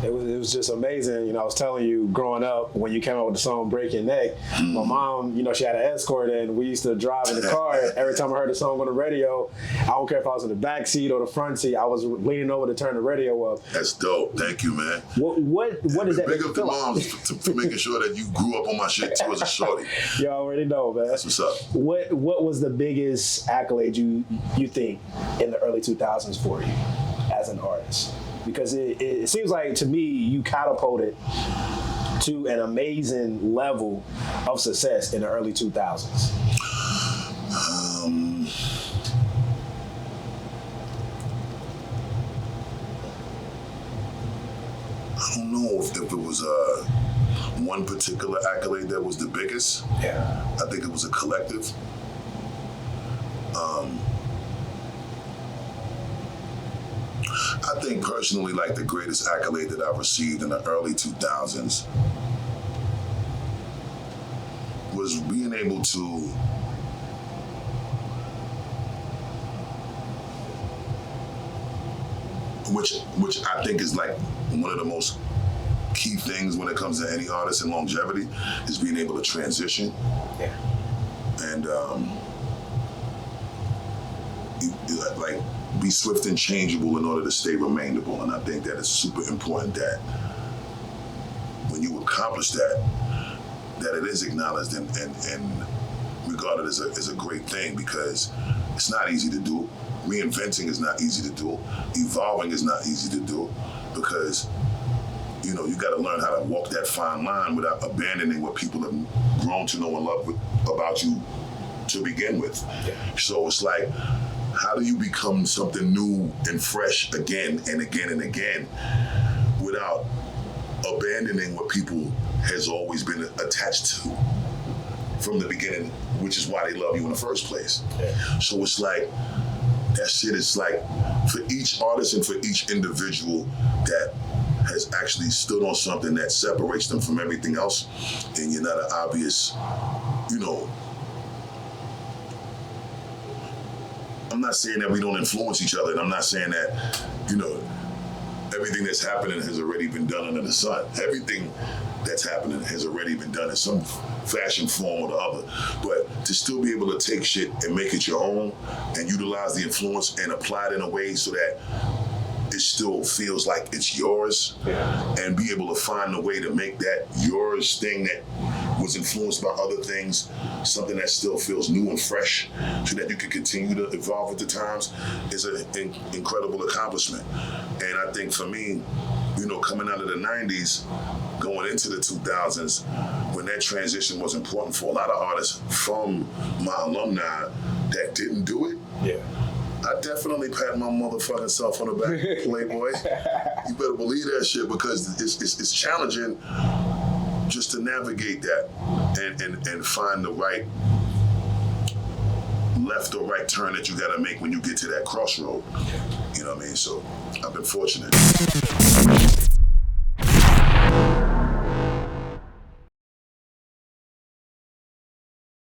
It was just amazing. You know, I was telling you, growing up, when you came out with the song Break Your Neck, my mom, you know, she had an escort, and we used to drive in the car. Every time I heard the song on the radio, I don't care if I was in the back seat or the front seat, I was leaning over to turn the radio up. That's dope. Thank you, man. What does that big up the moms for making sure that you grew up on my shit too as a shorty. You already know, man. That's what's up. What was the biggest accolade you think in the early 2000s for you as an artist? Because it seems like, to me, you catapulted to an amazing level of success in the early 2000s. I don't know if it was one particular accolade that was the biggest. Yeah. I think it was a collective. I think personally, like, the greatest accolade that I've received in the early 2000s was being able to which I think is like one of the most key things when it comes to any artist and longevity, is being able to transition. Yeah. And like, be swift and changeable in order to stay remainable. And I think that it's super important that when you accomplish that, that it is acknowledged and regarded as a great thing, because it's not easy to do. Reinventing is not easy to do. Evolving is not easy to do, because, you know, you got to learn how to walk that fine line without abandoning what people have grown to know and love about you to begin with. Yeah. So it's like, how do you become something new and fresh again and again and again without abandoning what people has always been attached to from the beginning, which is why they love you in the first place. Yeah. So it's like, that shit is like, for each artist and for each individual that has actually stood on something that separates them from everything else, and you're not an obvious, you know, I'm not saying that we don't influence each other, and I'm not saying that, you know, everything that's happening has already been done under the sun. Everything that's happening has already been done in some fashion, form, or the other. But to still be able to take shit and make it your own and utilize the influence and apply it in a way so that it still feels like it's yours, and be able to find a way to make that yours thing that was influenced by other things something that still feels new and fresh, so that you can continue to evolve with the times, is an incredible accomplishment. And I think for me, you know, coming out of the 90s, going into the 2000s, when that transition was important for a lot of artists from my alumni that didn't do it, I definitely pat my motherfucking self on the back, Playboy. You better believe that shit, because it's challenging just to navigate that and find the right left or right turn that you gotta make when you get to that crossroad. You know what I mean? So I've been fortunate.